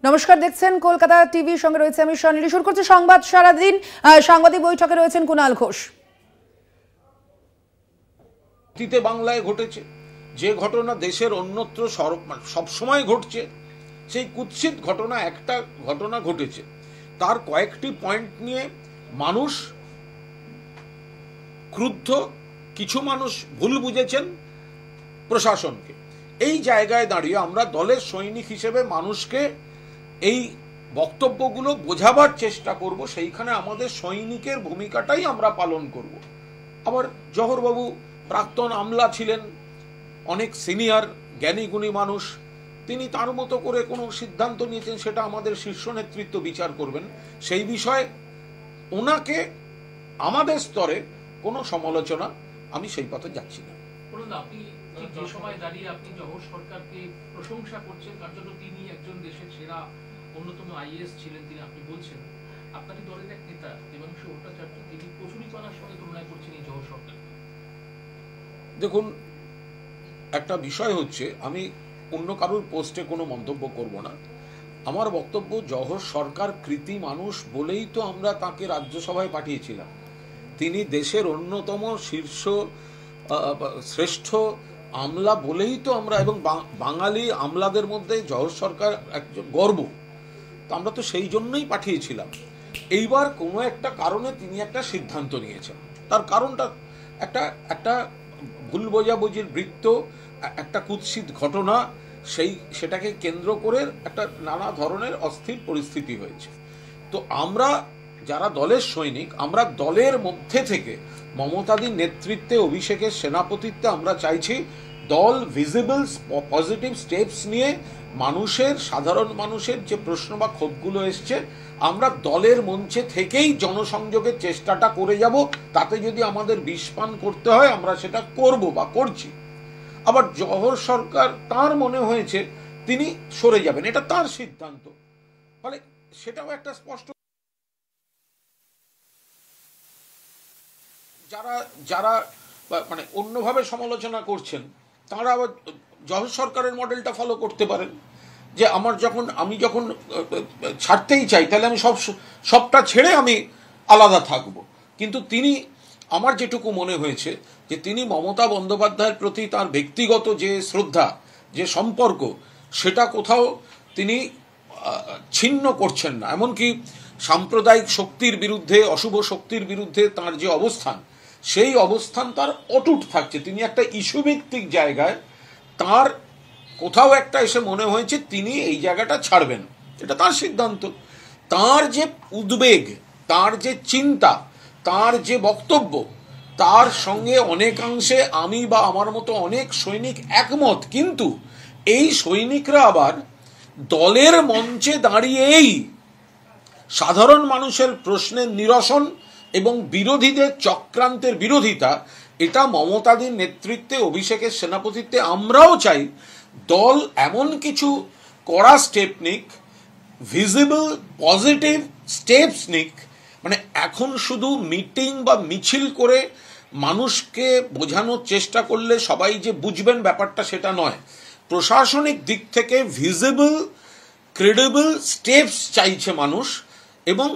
নমস্কার, দেখছেন কলকাতা টিভি, সঙ্গে রয়েছে আমি স্বর্ণিলি। শুরু করছি সংবাদ সারাদিন। সাংবাদিক বৈঠকে রয়েছেন কুণাল ঘোষ। অতীতে বাংলায় ঘটেছে যে ঘটনা দেশের অন্যত্র সবসময় ঘটছে, সেই কুৎসিত ঘটনা একটা ঘটনা ঘটেছে, তার কয়েকটি পয়েন্ট নিয়ে মানুষ ক্রুদ্ধ, কিছু মানুষ ভুল বুঝেছেন প্রশাসনকে। এই জায়গায় দাঁড়িয়ে আমরা দলের সৈনিক হিসেবে মানুষকে এই বক্তব্যগুলো বোঝাবার চেষ্টা করব। সেইখানে আমাদের সৈনিকের ভূমিকাটাই আমরা পালন করব। আবার জহরবাবু প্রাক্তন আমলা ছিলেন, অনেক সিনিয়র জ্ঞানী গুণী মানুষ, তিনি তার মতো করে কোনো সিদ্ধান্ত নিয়েছেন, সেটা আমাদের শীর্ষ নেতৃত্ব বিচার করবেন। সেই বিষয়ে ওনাকে আমাদের স্তরে কোনো সমালোচনা আমি সেই পথে যাচ্ছি না। আপনি যে সময় দাঁড়িয়ে আপনি জহর সরকারকে প্রশংসা করছেন, তার জন্য তিনি একজন দেশের সেরা অন্যতম আইএএস ছিলেন, তিনি আপনি বলছেন আপনারই দলের এক নেতা দেবাংশু ভট্টাচার্য তিনি কচুরিপানার সঙ্গে তুলনা করছেন এই জহর সরকার। দেখুন, একটা বিষয় হচ্ছে, আমি অন্য কারোর পোস্টে কোনো মন্তব্য করব না। আমার বক্তব্য, জহর সরকার কৃতি মানুষ বলেই তো আমরা তাকে রাজ্যসভায় পাঠিয়েছিলাম। তিনি দেশের অন্যতম শীর্ষ শ্রেষ্ঠ আমলা বলেই তো আমরা, এবং বাঙালি আমলাদের মধ্যে জহর সরকার একজন গর্ব, তো আমরা তো সেই জন্যই পাঠিয়েছিলাম। এইবার কোনো একটা কারণে তিনি একটা সিদ্ধান্ত নিয়েছেন, তার কারণটা একটা ভুল বোঝাবুঝির বৃত্ত, একটা কুৎসিত ঘটনা, সেটাকে কেন্দ্র করে একটা নানা ধরনের অস্থির পরিস্থিতি হয়েছে। তো আমরা যারা দলের সৈনিক, আমরা দলের মধ্যে থেকে মমতাদির নেতৃত্বে, অভিষেকের সেনাপতিত্বে আমরা চাইছি দল ভিজিবল পজিটিভ স্টেপস নিয়ে মানুষের, সাধারণ মানুষের যে প্রশ্ন বা ক্ষোভগুলো এসছে, আমরা দলের মঞ্চে থেকেই জনসংযোগের চেষ্টাটা করে যাব। তাতে যদি আমাদের বিষপান করতে হয় আমরা সেটা করব বা করছি। আবার জহর সরকার, তার মনে হয়েছে তিনি সরে যাবেন, এটা তার সিদ্ধান্ত, ফলে সেটাও একটা স্পষ্ট। যারা মানে অন্যভাবে সমালোচনা করছেন, তারা আবার জহর সরকারের মডেলটা ফলো করতে পারেন, যে আমি যখন ছাড়তেই চাই তাহলে আমি সবটা ছেড়ে আমি আলাদা থাকব। কিন্তু তিনি, আমার যেটুকু মনে হয়েছে, যে তিনি মমতা বন্দ্যোপাধ্যায়ের প্রতি তার ব্যক্তিগত যে শ্রদ্ধা, যে সম্পর্ক, সেটা কোথাও তিনি ছিন্ন করছেন না। এমনকি সাম্প্রদায়িক শক্তির বিরুদ্ধে, অশুভ শক্তির বিরুদ্ধে তার যে অবস্থান, সেই অবস্থান তার অটুট থাকছে। তিনি একটা ইস্যুভিত্তিক জায়গায়, তার কোথাও একটা এসে মনে হয়েছে তিনি এই জায়গাটা ছাড়বেন, এটা তার সিদ্ধান্ত। তার যে উদ্বেগ, তার যে চিন্তা, তার যে বক্তব্য, তার সঙ্গে অনেকাংশে আমি বা আমার মতো অনেক সৈনিক একমত। কিন্তু এই সৈনিকরা আবার দলের মঞ্চে দাঁড়িয়েই সাধারণ মানুষের প্রশ্নের নিরসন এবং বিরোধীদের চক্রান্তের বিরোধিতা, এটা মমতাদির নেতৃত্বে, অভিষেকের সেনাপতিত্বে আমরাও চাই দল এমন কিছু কড়া স্টেপ নিক, ভিজিবল পজিটিভ স্টেপস নিক। মানে এখন শুধু মিটিং বা মিছিল করে মানুষকে বোঝানোর চেষ্টা করলে সবাই যে বুঝবেন ব্যাপারটা, সেটা নয়। প্রশাসনিক দিক থেকে ভিজিবল ক্রেডিবল স্টেপস চাইছে মানুষ, এবং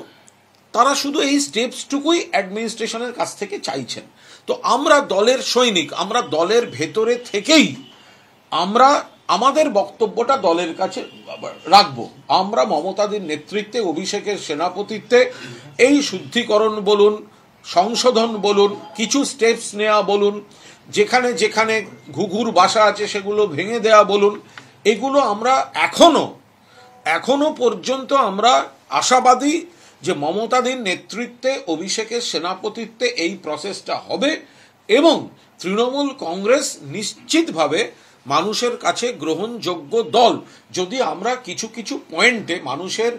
তারা শুধু এই স্টেপসটুকুই অ্যাডমিনিস্ট্রেশনের কাছ থেকে চাইছেন। তো আমরা দলের সৈনিক, আমরা দলের ভেতরে থেকেই আমরা আমাদের বক্তব্যটা দলের কাছে রাখবো। আমরা মমতাদির নেতৃত্বে, অভিষেকের সেনাপতিত্বে এই শুদ্ধিকরণ বলুন, সংশোধন বলুন, কিছু স্টেপস নেওয়া বলুন, যেখানে যেখানে ঘুঘুর বাসা আছে সেগুলো ভেঙে দেওয়া বলুন, এগুলো আমরা এখনো পর্যন্ত আমরা আশাবাদী যে মমতাদির নেতৃত্বে, অভিষেকের সেনাপতিত্বে এই প্রসেসটা হবে, এবং তৃণমূল কংগ্রেস নিশ্চিতভাবে মানুষের কাছে গ্রহণযোগ্য দল। যদি আমরা কিছু কিছু পয়েন্টে মানুষের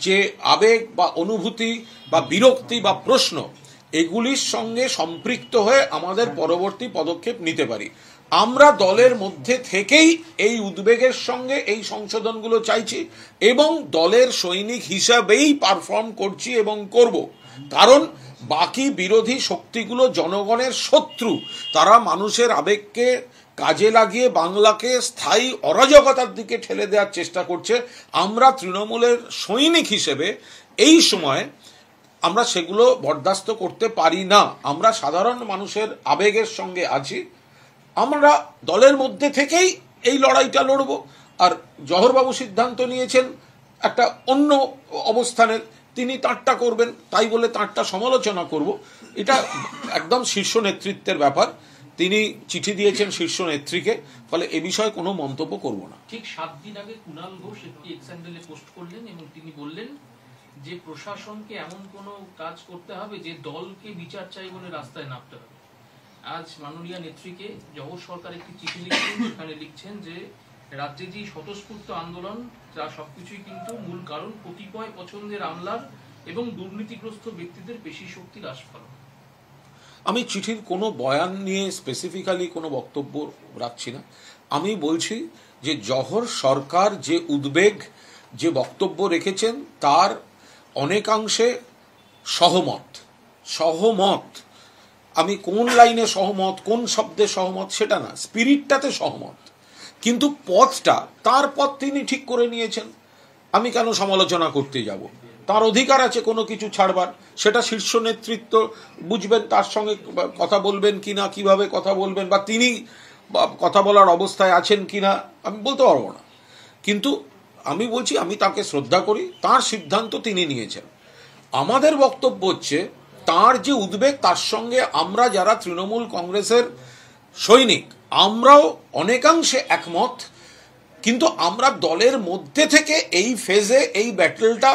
যে আবেগ বা অনুভূতি বা বিরক্তি বা প্রশ্ন, এগুলির সঙ্গে সম্পৃক্ত হয়ে আমাদের পরবর্তী পদক্ষেপ নিতে পারি, আমরা দলের মধ্যে থেকেই এই উদ্বেগের সঙ্গে এই সংশোধনগুলো চাইছি, এবং দলের সৈনিক হিসাবেই পারফর্ম করছি এবং করব। কারণ বাকি বিরোধী শক্তিগুলো জনগণের শত্রু, তারা মানুষের আবেগকে কাজে লাগিয়ে বাংলাকে স্থায়ী অরাজকতার দিকে ঠেলে দেওয়ার চেষ্টা করছে। আমরা তৃণমূলের সৈনিক হিসেবে এই সময় আমরা সেগুলো বরদাস্ত করতে পারি না। আমরা সাধারণ মানুষের আবেগের সঙ্গে আছি। আমরা দলের মধ্যে থেকেই এই লড়াইটা লড়ব। আর জহরবাবু সিদ্ধান্ত নিয়েছেন একটা অন্য অবস্থানের, তিনি তাঁরটা করবেন, তাই বলে তাঁরটা সমালোচনা করব, এটা একদম শীর্ষ নেতৃত্বের ব্যাপার। তিনি চিঠি দিয়েছেন শীর্ষ নেত্রীকে, ফলে এ বিষয়ে কোনো মন্তব্য করব না। ঠিক 7 দিন আগে কুণাল ঘোষ একটি এক্স হ্যান্ডেলে পোস্ট করলেন এবং তিনি বললেন যে প্রশাসনকে এমন কোনো কাজ করতে হবে যে দলকে বিচার চাই বলে রাস্তায় নামতে হবে। আজ মাননীয় নেত্রীকে জহর সরকার একটি চিঠি লিখছেন, সেখানে লিখছেন যে রাজ্যে যে স্বতঃস্ফূর্ত আন্দোলন, যা সবকিছুই কিন্তু মূল কারণ কতিপয় পছন্দের আমলার এবং দুর্নীতিগ্রস্ত ব্যক্তিদের পেশি শক্তির আস্ফালন। আমি চিঠির কোনো বয়ান নিয়ে স্পেসিফিক্যালি কোনো বক্তব্য রাখছি না। আমি বলছি যে জহর সরকার যে উদ্বেগ, যে বক্তব্য রেখেছেন তার অনেকাংশে সহমত। আমি কোন লাইনে সহমত, কোন শব্দে সহমত সেটা না, স্পিরিটটাতে সহমত। কিন্তু পথটা, তার পথ তিনি ঠিক করে নিয়েছেন, আমি কেন সমালোচনা করতে যাব? তার অধিকার আছে কোনো কিছু ছাড়বার, সেটা শীর্ষ নেতৃত্ব বুঝবেন, তার সঙ্গে কথা বলবেন কিনা, কিভাবে কথা বলবেন, বা তিনি কথা বলার অবস্থায় আছেন কিনা আমি বলতে পারবো না। কিন্তু আমি বলছি আমি তাকে শ্রদ্ধা করি, তার সিদ্ধান্ত তিনি নিয়েছেন। আমাদের বক্তব্য হচ্ছে তার যে উদ্বেগ, তার সঙ্গে আমরা যারা তৃণমূল কংগ্রেসের সৈনিক আমরাও অনেকাংশে একমত। কিন্তু আমরা দলের মধ্যে থেকে এই ফেজে এই ব্যাটেলটা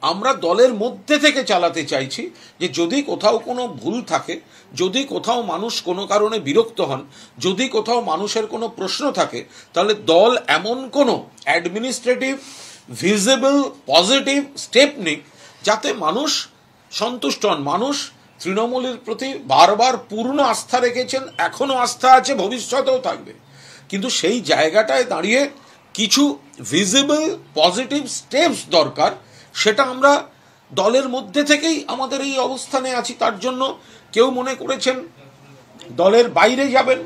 আমরা দলের মধ্যে থেকে চালাতে চাইছি, যে যদি কোথাও কোনো ভুল থাকে, যদি কোথাও মানুষ কোনো কারণে বিরক্ত হন, যদি কোথাও মানুষের কোনো প্রশ্ন থাকে, তাহলে দল এমন কোনো অ্যাডমিনিস্ট্রেটিভ ভিজিবল পজিটিভ স্টেপ নিক যাতে মানুষ সন্তুষ্ট হন। মানুষ তৃণমূলের প্রতি বারবার পূর্ণ আস্থা রেখেছেন, এখনো আস্থা আছে, ভবিষ্যতেও থাকবে। কিন্তু সেই জায়গাটায় দাঁড়িয়ে কিছু ভিজিবল পজিটিভ স্টেপস দরকার, সেটা আমরা দলের মধ্যে থেকেই আমাদের এই অবস্থানে আছি। তার জন্য কেউ মনে করেছেন দলের বাইরে যাবেন,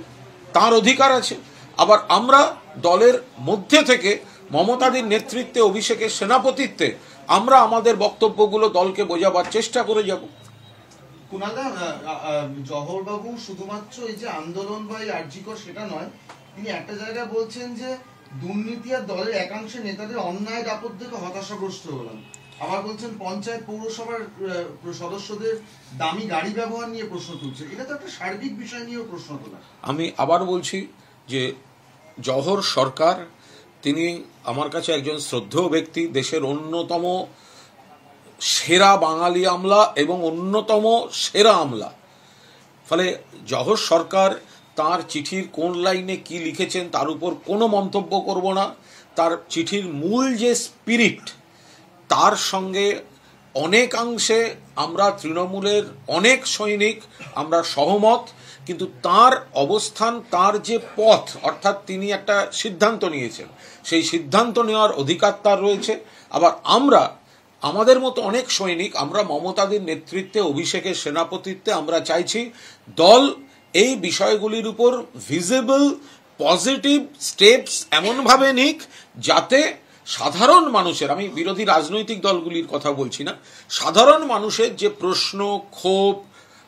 তার অধিকার আছে। আবার আমরা দলের মধ্যে থেকে মমতাদির নেতৃত্বে, অভিষেকের সেনাপতিত্বে আমরা আমাদের বক্তব্যগুলো দলকে বোঝাবার চেষ্টা করে যাব। কুণালদা, জহরবাবু শুধুমাত্র এই যে আন্দোলন বা এই আর্জিকর সেটা নয়, তিনি একটা জায়গায় বলছেন যে দুর্নীতি আর দলের একাংশের নেতাদের অন্যায় দাপট দেখে হতাশাগ্রস্ত হলাম। আবার বলছেন পঞ্চায়েত পৌরসভার সদস্যদের দামি গাড়ি ব্যবহার নিয়ে প্রশ্ন তুলছে। এটা তো একটা সার্বিক বিষয় নিয়েও প্রশ্ন তোলা। আমি আবার বলছি যে জহর সরকার, তিনি আমার কাছে একজন শ্রদ্ধেয় ব্যক্তি, দেশের অন্যতম সেরা বাঙালি আমলা এবং অন্যতম সেরা আমলা। ফলে জহর সরকার তার চিঠির কোন লাইনে কি লিখেছেন তার উপর কোনো মন্তব্য করব না। তার চিঠির মূল যে স্পিরিট, তার সঙ্গে অনেকাংশে আমরা তৃণমূলের অনেক সৈনিক আমরা সহমত। কিন্তু তার অবস্থান, তার যে পথ, অর্থাৎ তিনি একটা সিদ্ধান্ত নিয়েছেন, সেই সিদ্ধান্ত নেওয়ার অধিকার তার রয়েছে। আবার আমরা আমাদের মতো অনেক সৈনিক, আমরা মমতাদির নেতৃত্বে, অভিষেকের সেনাপতিত্বে আমরা চাইছি দল এই বিষয়গুলির উপর ভিজিবল পজিটিভ স্টেপস এমনভাবে নিক যাতে সাধারণ মানুষের, আমি বিরোধী রাজনৈতিক দলগুলির কথা বলছি না, সাধারণ মানুষের যে প্রশ্ন, ক্ষোভ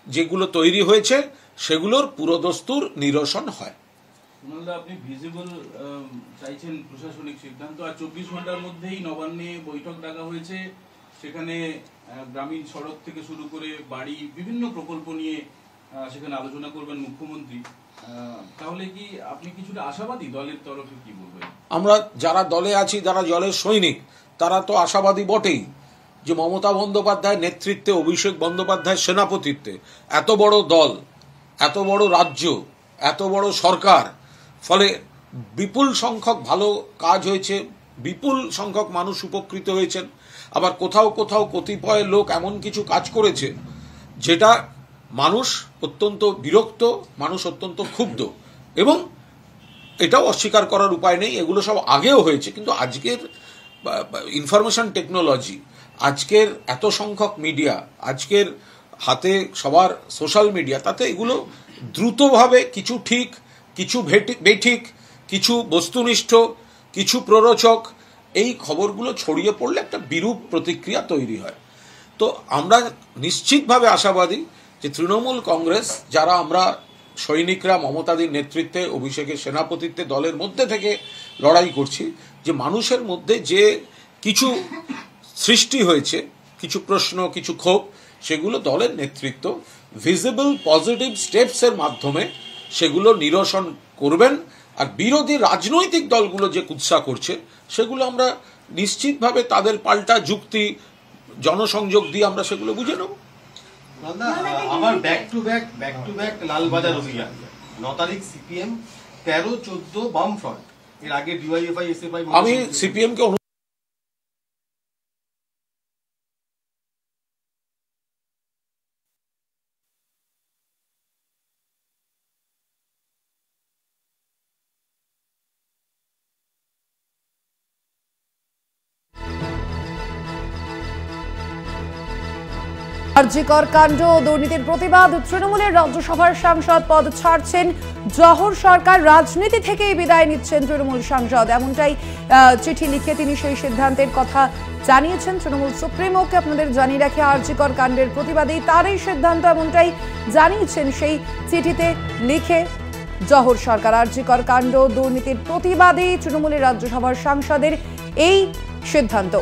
যেগুলো তৈরি হয়েছে সেগুলোর পুরোদস্তুর নিরসন হয়। কুণালদা, আপনি ভিজিবল চাইছেন প্রশাসনিক সিদ্ধান্ত, আর 24 ঘন্টার মধ্যেই নবান্নে বৈঠক ডাকা হয়েছে। সেখানে গ্রামীণ সড়ক থেকে শুরু করে বাড়ি, বিভিন্ন প্রকল্প নিয়ে সেখানে আলোচনা করবেন মুখ্যমন্ত্রী। তাহলে কি আপনি কিছুটা আশাবাদী? দলের তরফে কি বলবেন? আমরা যারা দলে আছি, যারা দলের সৈনিক, তারা তো আশাবাদী বটেই যে মমতা বন্দ্যোপাধ্যায়ের নেতৃত্বে, অভিষেক বন্দ্যোপাধ্যায়ের সেনাপতিত্বে এত বড় দল, এত বড় রাজ্য, এত বড় সরকার, ফলে বিপুল সংখ্যক ভালো কাজ হয়েছে, বিপুল সংখ্যক মানুষ উপকৃত হয়েছেন। আবার কোথাও কোথাও কতিপয় লোক এমন কিছু কাজ করেছে যেটা মানুষ অত্যন্ত বিরক্ত, মানুষ অত্যন্ত ক্ষুব্ধ, এবং এটাও অস্বীকার করার উপায় নেই। এগুলো সব আগেও হয়েছে, কিন্তু আজকের ইনফরমেশন টেকনোলজি, আজকের এত সংখ্যক মিডিয়া, আজকের হাতে সবার সোশ্যাল মিডিয়া, তাতে এগুলো দ্রুতভাবে কিছু ঠিক কিছু বেঠিক, কিছু বস্তুনিষ্ঠ, কিছু প্ররোচক, এই খবরগুলো ছড়িয়ে পড়লে একটা বিরূপ প্রতিক্রিয়া তৈরি হয়। তো আমরা নিশ্চিতভাবে আশাবাদী যে তৃণমূল কংগ্রেস, যারা আমরা সৈনিকরা মমতাদির নেতৃত্বে, অভিষেকের সেনাপতিত্বে দলের মধ্যে থেকে লড়াই করছি, যে মানুষের মধ্যে যে কিছু সৃষ্টি হয়েছে, কিছু প্রশ্ন, কিছু ক্ষোভ, সেগুলো দলের নেতৃত্ব ভিজিবল পজিটিভ স্টেপসের মাধ্যমে সেগুলো নিরসন করবেন। আর বিরোধী রাজনৈতিক দলগুলো যে কুৎসা করছে সেগুলো আমরা নিশ্চিতভাবে তাদের পাল্টা যুক্তি, জনসংযোগ দিয়ে আমরা সেগুলো বুঝে নেব। আমার ব্যাক টু ব্যাক লালবাজার অভিযান 9 তারিখ সিপিএম, 13-14 বাম ফ্রন্ট, এর আগে ডিওয়াইএফআই এসএফআই। আমি সিপিএম কে আরজিকর কাণ্ড ও দুর্নীতির প্রতিবাদ, তৃণমূলের রাজ্যসভার সাংসদ পদ ছাড়ছেন জহর সরকার, রাজনীতি থেকেই বিদায় নিচ্ছেন তৃণমূল সাংসদ, এমনটাই চিঠি লিখে তিনি সেই সিদ্ধান্তের কথা জানিয়েছেন তৃণমূল সুপ্রিমোকে। আপনাদের জানিয়ে রাখে, আরজিকর কাণ্ডের প্রতিবাদেই তার এই সিদ্ধান্ত, এমনটাই জানিয়েছেন সেই চিঠিতে লিখে জহর সরকার। আরজিকর কাণ্ড দুর্নীতির প্রতিবাদেই তৃণমূলের রাজ্যসভার সাংসদের এই সিদ্ধান্ত।